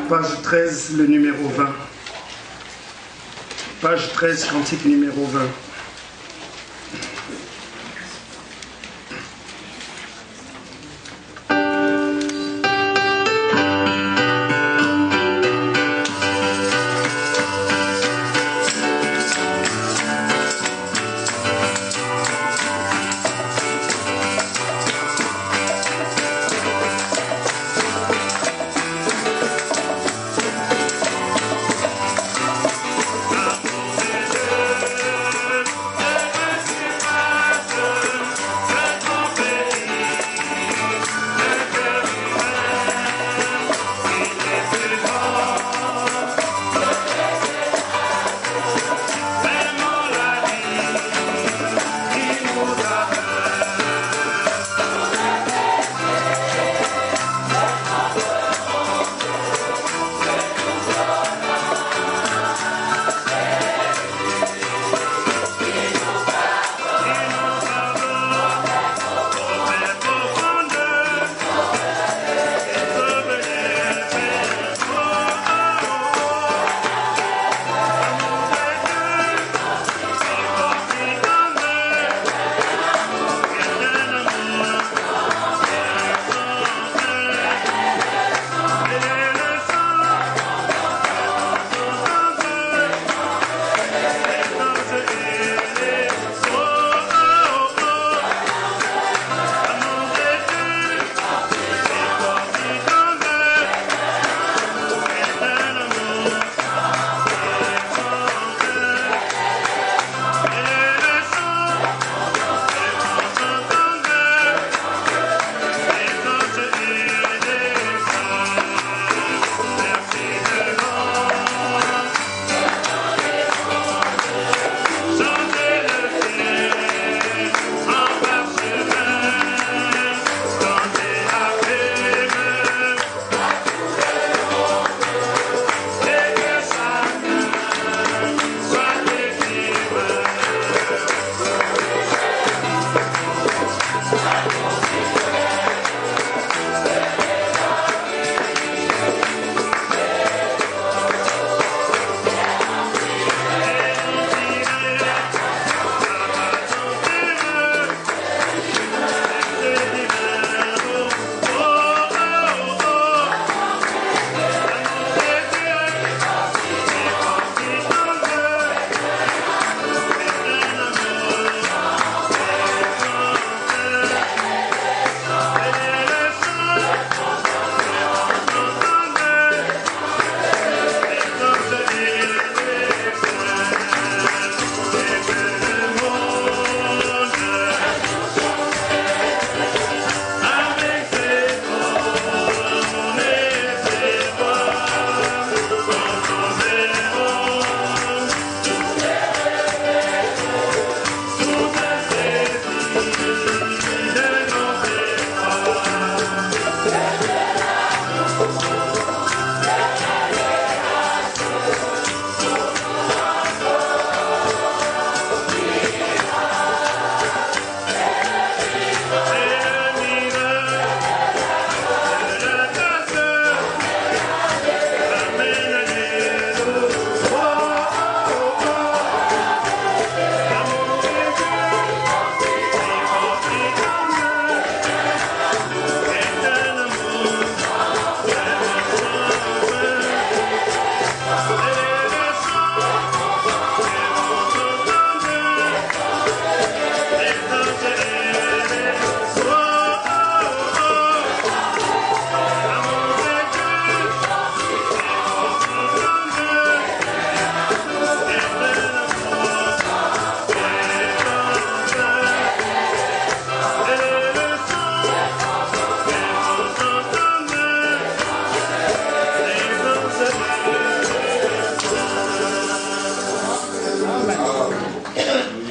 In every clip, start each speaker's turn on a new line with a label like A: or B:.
A: Page 13, le numéro 20. Page 13, cantique numéro 20.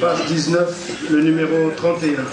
A: Page 19, le numéro 31.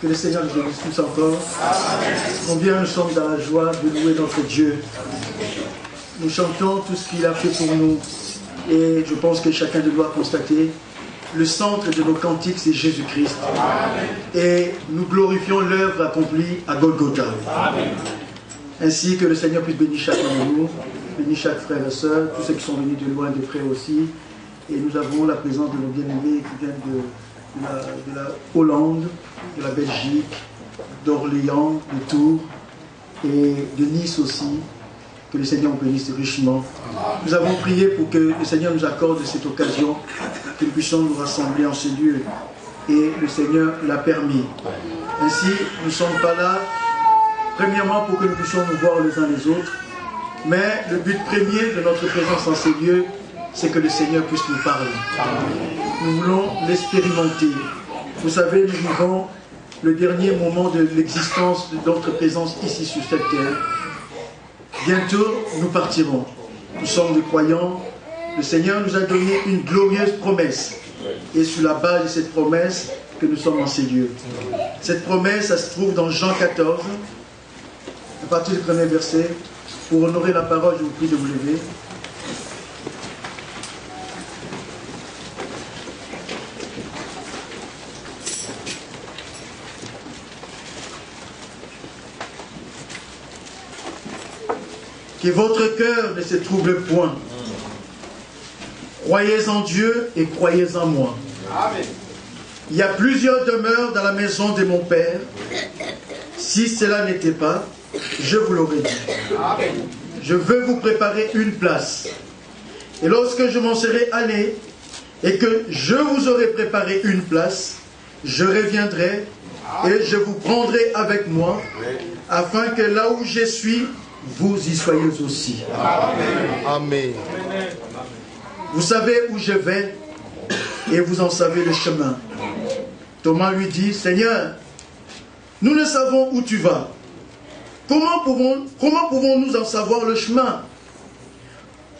A: Que le Seigneur nous bénisse tous encore. Combien nous sommes dans la joie de louer notre Dieu. Nous chantons tout ce qu'il a fait pour nous. Et je pense que chacun doit constater, le centre de nos cantiques, c'est Jésus-Christ. Et nous glorifions l'œuvre accomplie à Golgotha. Ainsi que le Seigneur puisse bénir chacun de nous, bénir chaque frère et sœur, tous ceux qui sont venus de loin, de près aussi. Et nous avons la présence de nos bien-aimés qui viennent de la Hollande, de la Belgique, d'Orléans, de Tours et de Nice aussi. Que le Seigneur nous bénisse richement. Nous avons prié pour que le Seigneur nous accorde cette occasion, que nous puissions nous rassembler en ce lieu. Et le Seigneur l'a permis. Ainsi, nous ne sommes pas là, premièrement pour que nous puissions nous voir les uns les autres, mais le but premier de notre présence en ces lieux, c'est que le Seigneur puisse nous parler. Nous voulons l'expérimenter. Vous savez, nous vivons le dernier moment de l'existence de notre présence ici sur cette terre. Bientôt, nous partirons. Nous sommes des croyants. Le Seigneur nous a donné une glorieuse promesse. Et sur la base de cette promesse, que nous sommes en ces lieux. Cette promesse, ça se trouve dans Jean 14, à partir du premier verset. Pour honorer la parole, je vous prie de vous lever. Que votre cœur ne se trouble point. Croyez en Dieu et croyez en moi. Amen. Il y a plusieurs demeures dans la maison de mon Père. Si cela n'était pas, je vous l'aurais dit. Amen. Je veux vous préparer une place. Et lorsque je m'en serai allé et que je vous aurai préparé une place, je reviendrai et je vous prendrai avec moi, afin que là où je suis, vous y soyez aussi. Amen. Amen. Vous savez où je vais et vous en savez le chemin. Thomas lui dit, Seigneur, nous ne savons où tu vas. Comment pouvons-nous en savoir le chemin?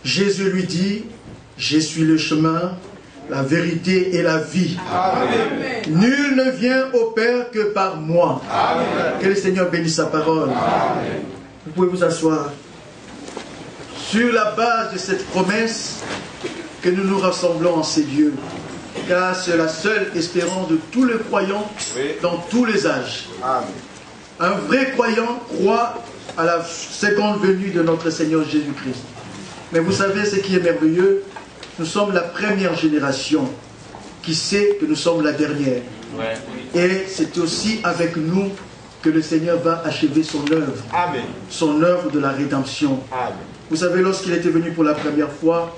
A: Jésus lui dit, je suis le chemin, la vérité et la vie. Amen. Nul ne vient au Père que par moi. Amen. Que le Seigneur bénisse sa parole. Amen. Vous pouvez vous asseoir. Sur la base de cette promesse que nous nous rassemblons en ces lieux, car c'est la seule espérance de tous les croyants dans tous les âges. Amen. Un vrai croyant croit à la seconde venue de notre Seigneur Jésus-Christ. Mais vous savez ce qui est merveilleux? Nous sommes la première génération qui sait que nous sommes la dernière. Ouais. Et c'est aussi avec nous que le Seigneur va achever son œuvre. Amen. Son œuvre de la rédemption. Amen. Vous savez, lorsqu'il était venu pour la première fois,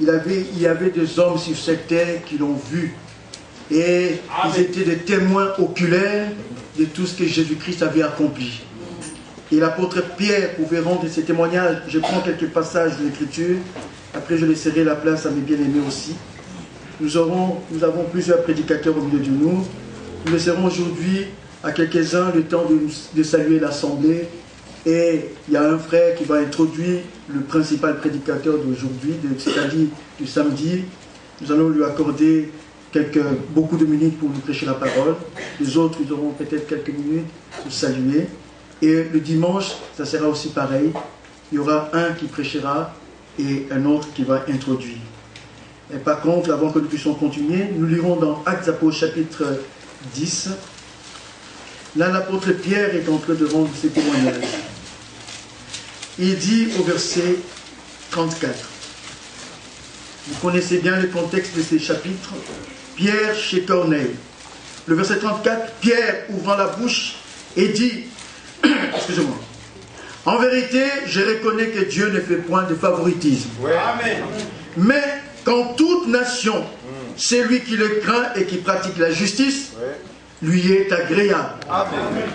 A: il y avait des hommes sur cette terre qui l'ont vu. Et Amen. Ils étaient des témoins oculaires de tout ce que Jésus-Christ avait accompli. Et l'apôtre Pierre pouvait rendre ces témoignages. Je prends quelques passages de l'Écriture. Après, je laisserai la place à mes bien-aimés aussi. Nous avons plusieurs prédicateurs au milieu de nous. Nous laisserons aujourd'hui à quelques-uns le temps de saluer l'Assemblée. Et il y a un frère qui va introduire le principal prédicateur d'aujourd'hui, c'est-à-dire du samedi. Nous allons lui accorder beaucoup de minutes pour nous prêcher la parole. Les autres, ils auront peut-être quelques minutes pour saluer. Et le dimanche, ça sera aussi pareil. Il y aura un qui prêchera et un autre qui va introduire. Et par contre, avant que nous puissions continuer, nous lirons dans Actes des Apôtres chapitre 10. Là, l'apôtre Pierre est en train de rendre ses témoignages. Il dit au verset 34. Vous connaissez bien le contexte de ces chapitres. Pierre chez Corneille. Le verset 34, Pierre ouvrant la bouche et dit, excusez-moi, en vérité, je reconnais que Dieu ne fait point de favoritisme. Ouais. Amen. Mais qu'en toute nation, celui qui le craint et qui pratique la justice, lui est agréable. Amen.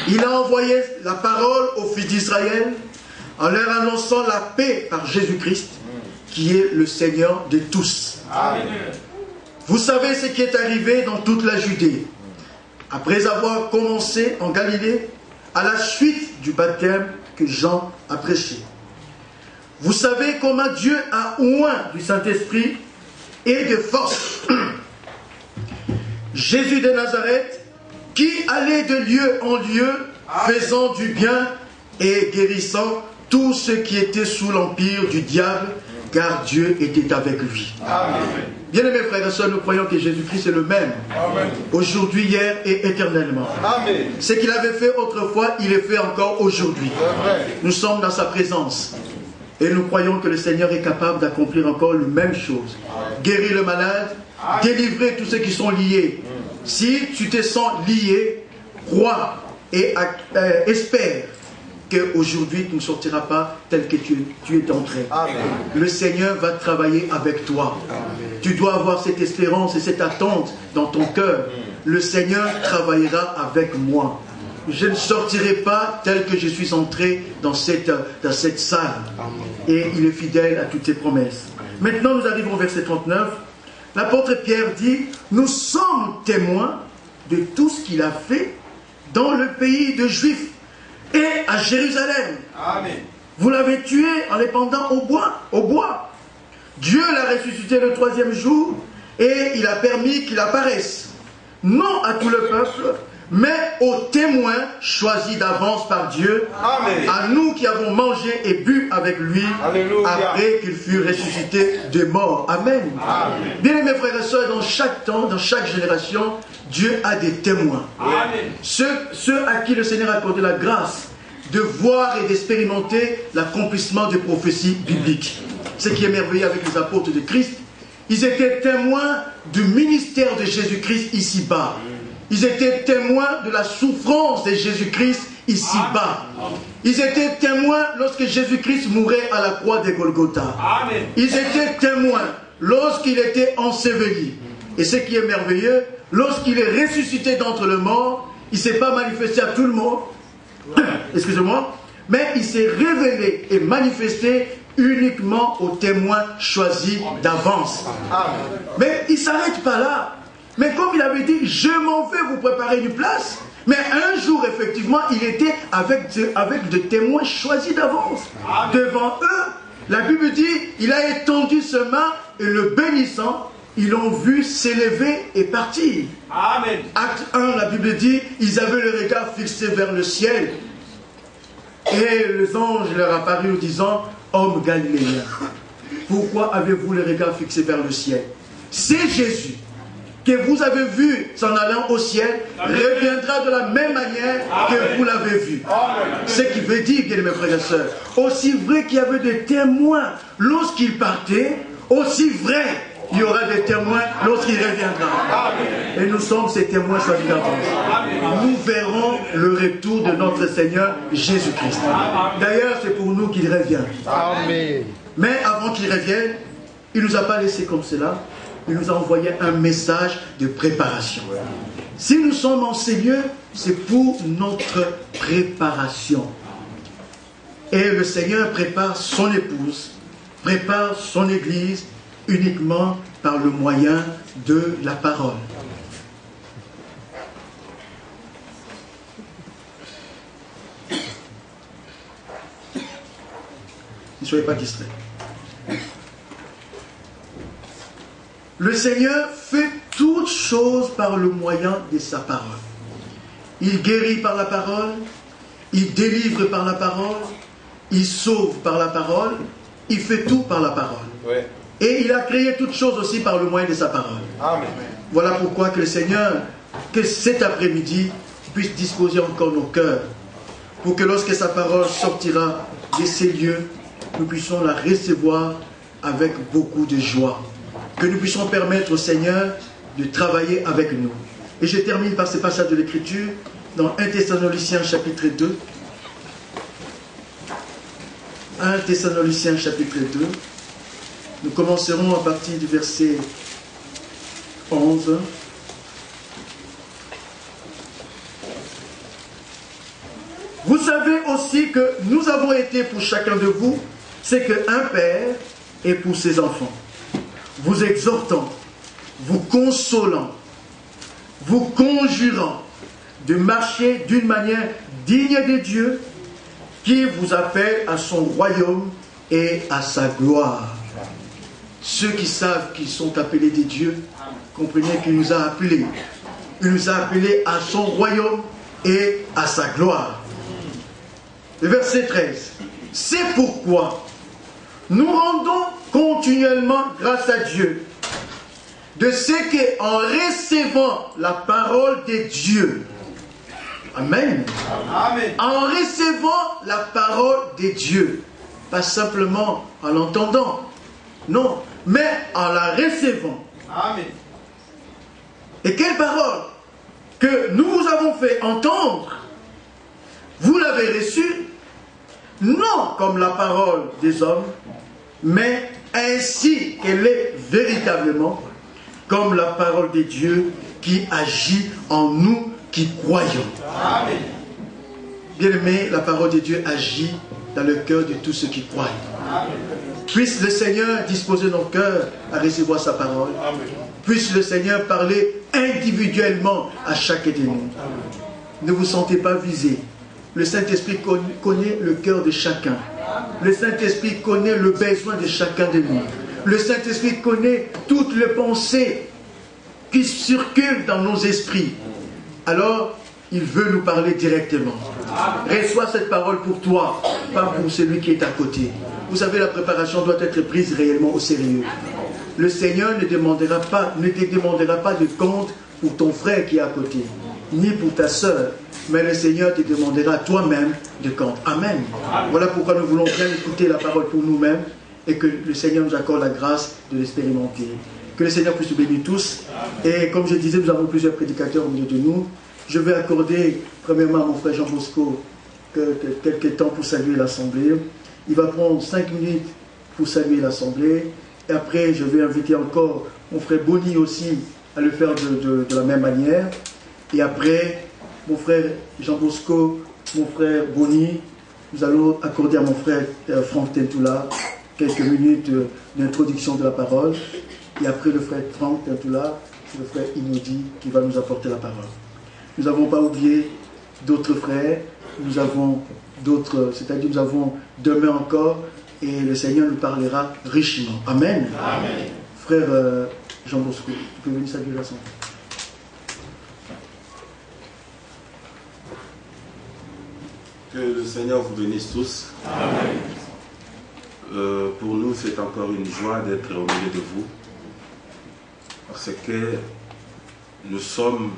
A: Il a envoyé la parole aux fils d'Israël en leur annonçant la paix par Jésus-Christ, qui est le Seigneur de tous. Amen. Vous savez ce qui est arrivé dans toute la Judée, après avoir commencé en Galilée, à la suite du baptême que Jean a prêché. Vous savez comment Dieu a oint du Saint-Esprit et de force Jésus de Nazareth, qui allait de lieu en lieu, faisant du bien et guérissant tous ceux qui étaient sous l'empire du diable, car Dieu était avec lui. Bien-aimés frères et sœurs, nous croyons que Jésus-Christ est le même, aujourd'hui, hier et éternellement. Amen. Ce qu'il avait fait autrefois, il est fait encore aujourd'hui. Nous sommes dans sa présence. Et nous croyons que le Seigneur est capable d'accomplir encore les mêmes choses. Guérir le malade, délivrer tous ceux qui sont liés. Si tu te sens lié, crois et espère qu'aujourd'hui tu ne sortiras pas tel que tu es entré. Amen. Le Seigneur va travailler avec toi. Amen. Tu dois avoir cette espérance et cette attente dans ton cœur. Le Seigneur travaillera avec moi. Je ne sortirai pas tel que je suis entré dans cette salle. Amen. Et il est fidèle à toutes ses promesses. Maintenant nous arrivons au verset 39. L'apôtre Pierre dit, nous sommes témoins de tout ce qu'il a fait dans le pays de Juifs et à Jérusalem. Amen. Vous l'avez tué en les pendant au bois. Dieu l'a ressuscité le 3e jour et il a permis qu'il apparaisse, non à tout le peuple, mais aux témoins choisis d'avance par Dieu. Amen. À nous qui avons mangé et bu avec lui. Alléluia. Après qu'il fut ressuscité des morts. Amen. Amen. Bien aimés frères et sœurs, dans chaque temps, dans chaque génération, Dieu a des témoins. Amen. Ceux à qui le Seigneur a accordé la grâce de voir et d'expérimenter l'accomplissement des prophéties bibliques. Ce qui est merveilleux avec les apôtres de Christ, ils étaient témoins du ministère de Jésus-Christ ici-bas. Ils étaient témoins de la souffrance de Jésus-Christ ici-bas. Ils étaient témoins lorsque Jésus-Christ mourait à la croix de Golgotha. Amen. Ils étaient témoins lorsqu'il était enseveli. Et ce qui est merveilleux, lorsqu'il est ressuscité d'entre les morts, il ne s'est pas manifesté à tout le monde, excusez-moi, mais il s'est révélé et manifesté uniquement aux témoins choisis d'avance. Mais il ne s'arrête pas là. Mais comme il avait dit, je m'en vais vous préparer une place. Mais un jour, effectivement, il était avec des témoins choisis d'avance. Devant eux, la Bible dit, il a étendu ses mains et le bénissant, ils l'ont vu s'élever et partir. Amen. Acte 1, la Bible dit, ils avaient le regard fixé vers le ciel. Et les anges leur apparurent disant, hommes galiléens, pourquoi avez-vous le regard fixé vers le ciel? C'est Jésus que vous avez vu s'en allant au ciel, reviendra de la même manière que vous l'avez vu. Ce qui veut dire, bien mes frères et sœurs, aussi vrai qu'il y avait des témoins lorsqu'il partait, aussi vrai il y aura des témoins lorsqu'il reviendra. Et nous sommes ces témoins choisis d'avance. Nous verrons le retour de notre Seigneur Jésus-Christ. D'ailleurs, c'est pour nous qu'il revient. Amen. Mais avant qu'il revienne, il ne nous a pas laissé comme cela. Il nous a envoyé un message de préparation. Si nous sommes en ces lieux, c'est pour notre préparation. Et le Seigneur prépare son épouse, prépare son église uniquement par le moyen de la parole. Ne soyez pas distraits. Le Seigneur fait toutes choses par le moyen de sa parole. Il guérit par la parole, il délivre par la parole, il sauve par la parole, il fait tout par la parole. Ouais. Et il a créé toutes choses aussi par le moyen de sa parole. Amen. Voilà pourquoi que le Seigneur, que cet après-midi, puisse disposer encore nos cœurs, pour que lorsque sa parole sortira de ces lieux, nous puissions la recevoir avec beaucoup de joie. Que nous puissions permettre au Seigneur de travailler avec nous. Et je termine par ce passage de l'Écriture dans 1 Thessaloniciens chapitre 2. 1 Thessaloniciens chapitre 2. Nous commencerons à partir du verset 11. Vous savez aussi que nous avons été pour chacun de vous, c'est qu'un père est pour ses enfants, vous exhortant, vous consolant, vous conjurant de marcher d'une manière digne de Dieu qui vous appelle à son royaume et à sa gloire. Ceux qui savent qu'ils sont appelés de Dieu, comprenez qu'il nous a appelés. Il nous a appelés à son royaume et à sa gloire. Le verset 13. C'est pourquoi nous rendons continuellement grâce à Dieu de ce qu'en recevant la parole de Dieu, Amen. Amen. En recevant la parole de Dieu, pas simplement en l'entendant, non, mais en la recevant. Amen. Et quelle parole que nous vous avons fait entendre, vous l'avez reçue, non comme la parole des hommes, mais ainsi qu'elle est véritablement comme la parole de Dieu qui agit en nous qui croyons. Amen. Bien-aimé, la parole de Dieu agit dans le cœur de tous ceux qui croient. Amen. Puisse le Seigneur disposer nos cœurs à recevoir sa parole. Amen. Puisse le Seigneur parler individuellement à chacun de nous. Amen. Ne vous sentez pas visé. Le Saint-Esprit connaît le cœur de chacun. Le Saint-Esprit connaît le besoin de chacun de nous. Le Saint-Esprit connaît toutes les pensées qui circulent dans nos esprits. Alors, il veut nous parler directement. Reçois cette parole pour toi, pas pour celui qui est à côté. Vous savez, la préparation doit être prise réellement au sérieux. Le Seigneur ne te demandera pas de compte pour ton frère qui est à côté, ni pour ta sœur, mais le Seigneur te demandera toi-même de compte. Amen. Voilà pourquoi nous voulons bien écouter la parole pour nous-mêmes et que le Seigneur nous accorde la grâce de l'expérimenter. Que le Seigneur puisse nous bénir tous. Et comme je disais, nous avons plusieurs prédicateurs au milieu de nous. Je vais accorder premièrement à mon frère Jean Bosco quelques temps pour saluer l'Assemblée. Il va prendre 5 minutes pour saluer l'Assemblée. Et après, je vais inviter encore mon frère Bonny aussi à le faire de la même manière. Et après, mon frère Jean Bosco, mon frère Bonny, nous allons accorder à mon frère Franck Tentoula quelques minutes d'introduction de la parole. Et après le frère Franck Tentoula, c'est le frère Inodi qui va nous apporter la parole. Nous n'avons pas oublié d'autres frères, nous avons d'autres, c'est-à-dire nous avons demain encore, et le Seigneur nous parlera richement. Amen. Amen. Frère Jean Bosco, tu peux venir saluer l'Assemblée.
B: Que le Seigneur vous bénisse tous. Amen. Pour nous, c'est encore une joie d'être au milieu de vous, parce que nous sommes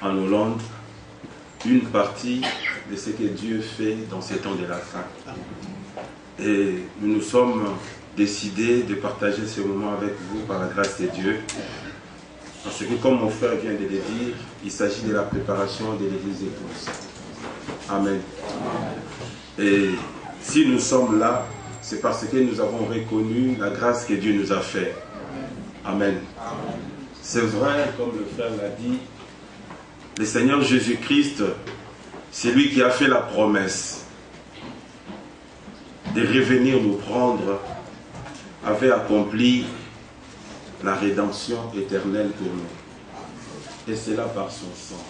B: en Hollande une partie de ce que Dieu fait dans ces temps de la fin. Et nous nous sommes décidés de partager ce moment avec vous par la grâce de Dieu. Parce que comme mon frère vient de le dire, il s'agit de la préparation de l'Église épouse. Amen. Et si nous sommes là, c'est parce que nous avons reconnu la grâce que Dieu nous a faite. Amen. C'est vrai, comme le frère l'a dit, le Seigneur Jésus-Christ, c'est lui qui a fait la promesse de revenir nous prendre, avait accompli la rédemption éternelle pour nous. Et c'est là par son sang.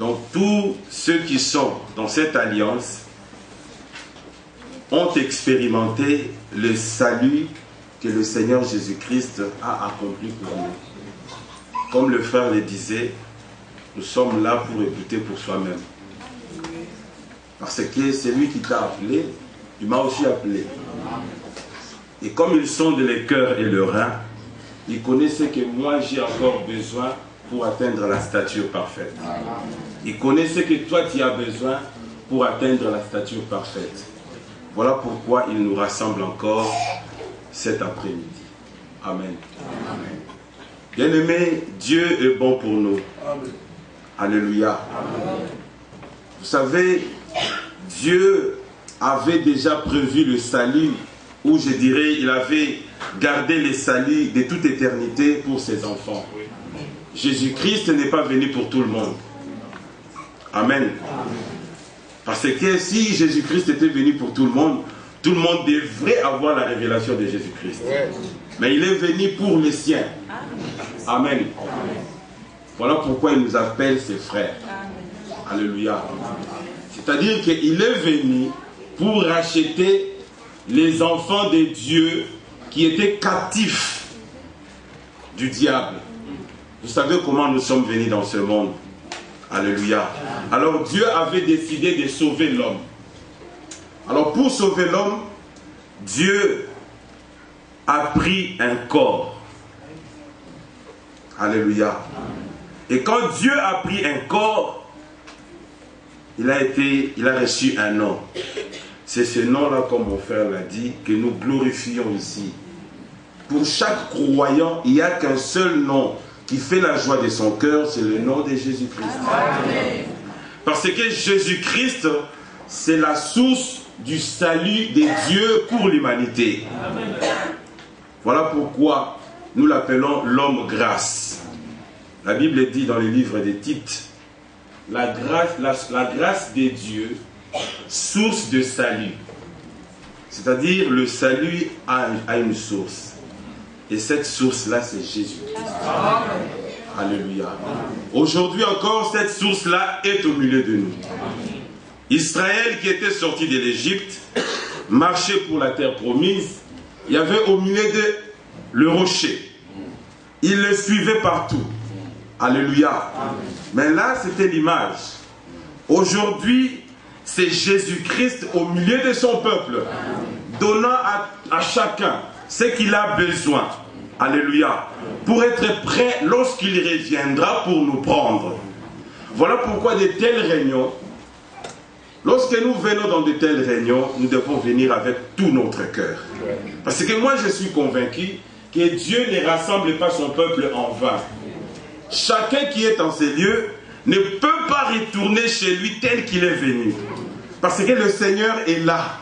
B: Donc tous ceux qui sont dans cette alliance ont expérimenté le salut que le Seigneur Jésus-Christ a accompli pour nous. Comme le frère le disait, nous sommes là pour écouter pour soi-même. Parce que c'est lui qui t'a appelé, il m'a aussi appelé. Et comme ils sont de le cœur et le rein, il connaît ce que moi j'ai encore besoin pour atteindre la stature parfaite. Il connaît ce que toi tu as besoin pour atteindre la stature parfaite. Voilà pourquoi il nous rassemble encore cet après-midi. Amen. Bien-aimés, Dieu est bon pour nous. Amen. Alléluia. Amen. Vous savez, Dieu avait déjà prévu le salut, ou je dirais, il avait gardé le salut de toute éternité pour ses enfants. Jésus-Christ n'est pas venu pour tout le monde. Amen. Parce que si Jésus-Christ était venu pour tout le monde devrait avoir la révélation de Jésus-Christ. Mais il est venu pour les siens. Amen. Voilà pourquoi il nous appelle ses frères. Alléluia. C'est-à-dire qu'il est venu pour racheter les enfants de Dieu qui étaient captifs du diable. Vous savez comment nous sommes venus dans ce monde. Alléluia. Alors Dieu avait décidé de sauver l'homme. Alors pour sauver l'homme, Dieu a pris un corps. Alléluia. Et quand Dieu a pris un corps, il a reçu un nom. C'est ce nom-là, comme mon frère l'a dit, que nous glorifions ici. Pour chaque croyant, il n'y a qu'un seul nom qui fait la joie de son cœur, c'est le nom de Jésus-Christ. Parce que Jésus-Christ, c'est la source du salut de Dieu pour l'humanité. Voilà pourquoi nous l'appelons l'homme grâce. La Bible dit dans le livre des Tites, la grâce de Dieu, source de salut. C'est-à-dire le salut a une source. Et cette source-là, c'est Jésus-Christ. Alléluia. Aujourd'hui encore, cette source-là est au milieu de nous. Israël qui était sorti de l'Égypte, marchait pour la terre promise, il y avait au milieu de le rocher. Il le suivait partout. Alléluia. Mais là, c'était l'image. Aujourd'hui, c'est Jésus-Christ au milieu de son peuple, donnant à chacun ce qu'il a besoin. Alléluia. Pour être prêt lorsqu'il reviendra pour nous prendre. Voilà pourquoi de telles réunions, lorsque nous venons dans de telles réunions, nous devons venir avec tout notre cœur. Parce que moi je suis convaincu que Dieu ne rassemble pas son peuple en vain. Chacun qui est en ces lieux ne peut pas retourner chez lui tel qu'il est venu. Parce que le Seigneur est là.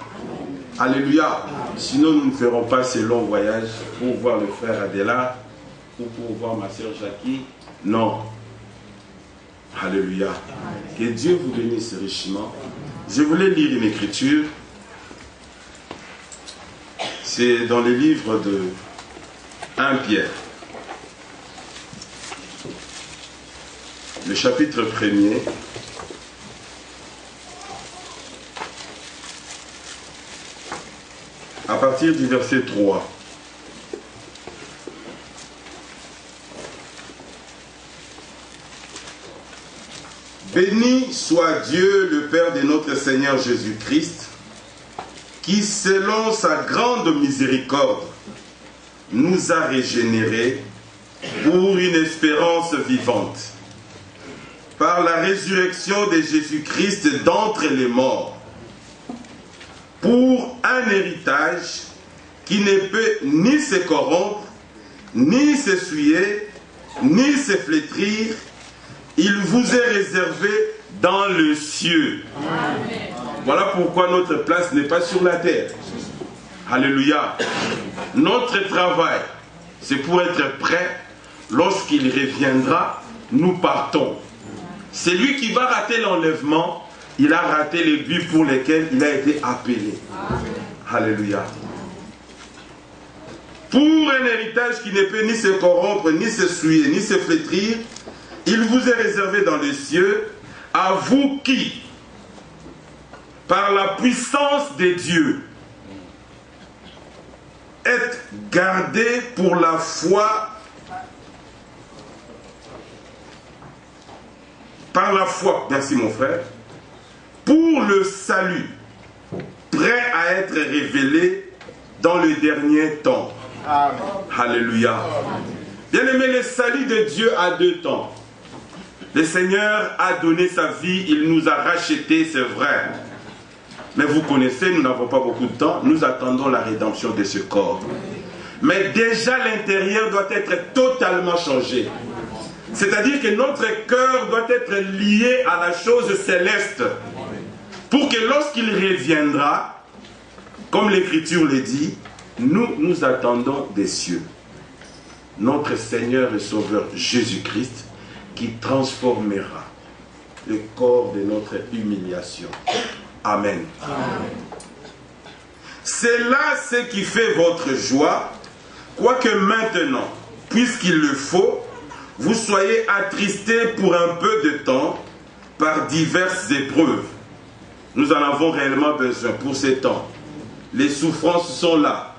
B: Alléluia. Sinon nous ne ferons pas ce long voyage pour voir le frère Adela ou pour voir ma soeur Jackie. Non. Alléluia. Que Dieu vous bénisse richement. Je voulais lire une écriture. C'est dans le livre de 1 Pierre. Le chapitre 1er. À partir du verset 3. Béni soit Dieu, le Père de notre Seigneur Jésus-Christ, qui, selon sa grande miséricorde, nous a régénérés pour une espérance vivante, par la résurrection de Jésus-Christ d'entre les morts, pour un héritage qui ne peut ni se corrompre, ni s'essuyer, ni se flétrir. Il vous est réservé dans le cieux. Amen. Voilà pourquoi notre place n'est pas sur la terre. Alléluia. Notre travail, c'est pour être prêt. Lorsqu'il reviendra, nous partons. C'est lui qui va rater l'enlèvement. Il a raté les buts pour lesquels il a été appelé. Amen. Alléluia. Pour un héritage qui ne peut ni se corrompre, ni se souiller, ni se flétrir, il vous est réservé dans les cieux, à vous qui, par la puissance de Dieu, êtes gardés pour la foi, par la foi, merci mon frère, pour le salut, prêt à être révélé dans le dernier temps. Amen. Alléluia. Bien-aimé, le salut de Dieu a deux temps. Le Seigneur a donné sa vie, il nous a rachetés, c'est vrai. Mais vous connaissez, nous n'avons pas beaucoup de temps, nous attendons la rédemption de ce corps. Mais déjà l'intérieur doit être totalement changé. C'est-à-dire que notre cœur doit être lié à la chose céleste. Pour que lorsqu'il reviendra, comme l'Écriture le dit, nous attendons des cieux. Notre Seigneur et Sauveur Jésus-Christ, qui transformera le corps de notre humiliation. Amen. Amen. C'est là ce qui fait votre joie, quoique maintenant, puisqu'il le faut, vous soyez attristés pour un peu de temps par diverses épreuves. Nous en avons réellement besoin pour ces temps. Les souffrances sont là.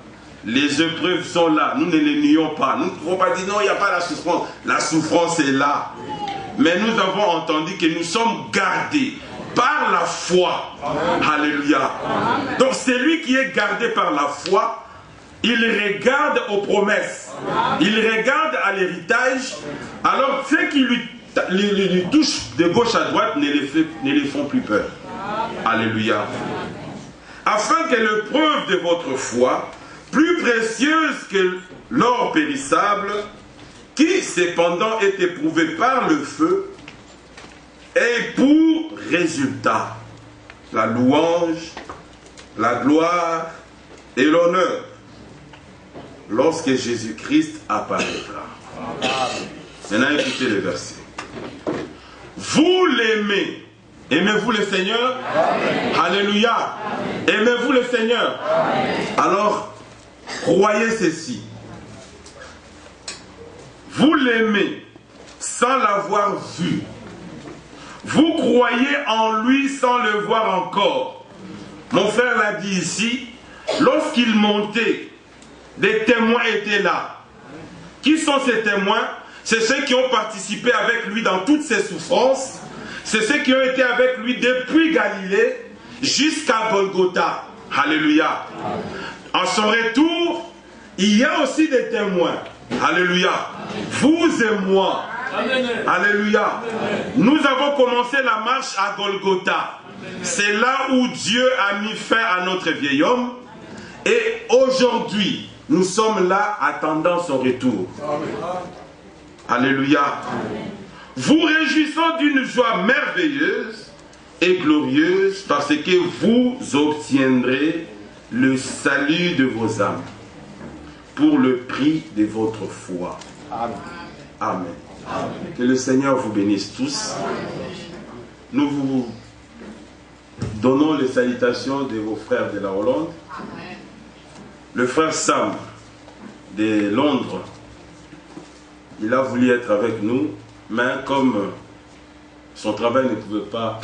B: Les épreuves sont là, nous ne les nions pas. Nous ne pouvons pas dire non, il n'y a pas la souffrance. La souffrance est là. Mais nous avons entendu que nous sommes gardés par la foi. Alléluia. Donc celui qui est gardé par la foi, il regarde aux promesses. Il regarde à l'héritage. Alors ceux qui lui touchent de gauche à droite ne les font plus peur. Alléluia. Afin que l'épreuve de votre foi, plus précieuse que l'or périssable, qui cependant est éprouvé par le feu, ait pour résultat la louange, la gloire et l'honneur lorsque Jésus-Christ apparaîtra. Maintenant écoutez le verset. Vous l'aimez. Aimez-vous le Seigneur? Amen. Alléluia. Aimez-vous le Seigneur? Amen. Alors, croyez ceci. Vous l'aimez sans l'avoir vu. Vous croyez en lui sans le voir encore. Mon frère l'a dit ici, lorsqu'il montait, des témoins étaient là. Qui sont ces témoins? C'est ceux qui ont participé avec lui dans toutes ses souffrances. C'est ceux qui ont été avec lui depuis Galilée jusqu'à Golgotha. Alléluia. En son retour, il y a aussi des témoins. Alléluia. Vous et moi. Alléluia. Nous avons commencé la marche à Golgotha. C'est là où Dieu a mis fin à notre vieil homme. Et aujourd'hui, nous sommes là attendant son retour. Alléluia. Vous réjouissant d'une joie merveilleuse et glorieuse parce que vous obtiendrez le salut de vos âmes pour le prix de votre foi. Amen. Amen. Amen. Que le Seigneur vous bénisse tous. Nous vous donnons les salutations de vos frères de la Hollande. Le frère Sam de Londres, il a voulu être avec nous. Mais comme son travail ne pouvait pas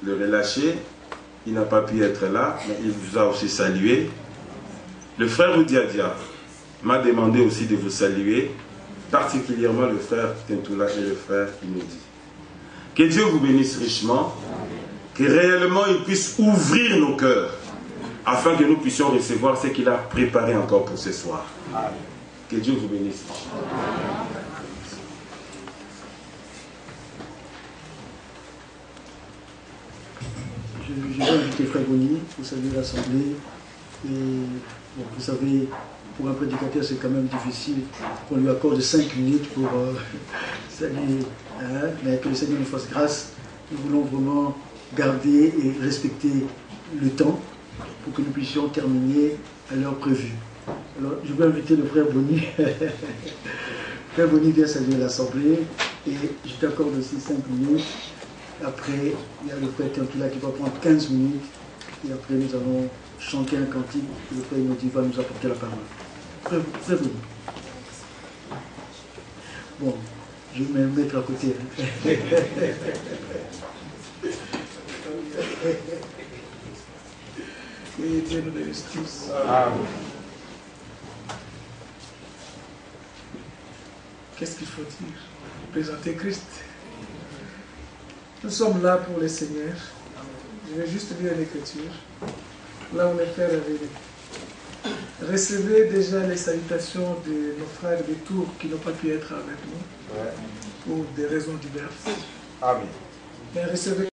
B: le relâcher, il n'a pas pu être là, mais il vous a aussi salué. Le frère Oudiadia m'a demandé aussi de vous saluer, particulièrement le frère Tentula et le frère Inoudi. Que Dieu vous bénisse richement, que réellement il puisse ouvrir nos cœurs, afin que nous puissions recevoir ce qu'il a préparé encore pour ce soir. Que Dieu vous bénisse richement.
A: Je vais inviter Frère Bonny pour saluer l'Assemblée. Et bon, vous savez, pour un prédicateur, c'est quand même difficile qu'on lui accorde 5 minutes pour saluer. Hein, mais que le Seigneur nous fasse grâce. Nous voulons vraiment garder et respecter le temps pour que nous puissions terminer à l'heure prévue. Alors, je vais inviter le Frère Bonny. Frère Bonny vient saluer l'Assemblée et je t'accorde aussi 5 minutes. Après, il y a le frère Tentula qui va prendre 15 minutes. Et après, nous allons chanter un cantique. Et le frère Inodi va nous apporter la parole. Frère Bonny. Bon, je vais me mettre à côté. Et Dieu nous bénisse tous. Qu'est-ce qu'il faut dire? Présenter Christ. Nous sommes là pour le Seigneur. Je vais juste lire l'Écriture. Là, on est frères avec. Recevez déjà les salutations de nos frères de Tours qui n'ont pas pu être avec nous pour des raisons diverses. Amen. Mais recevez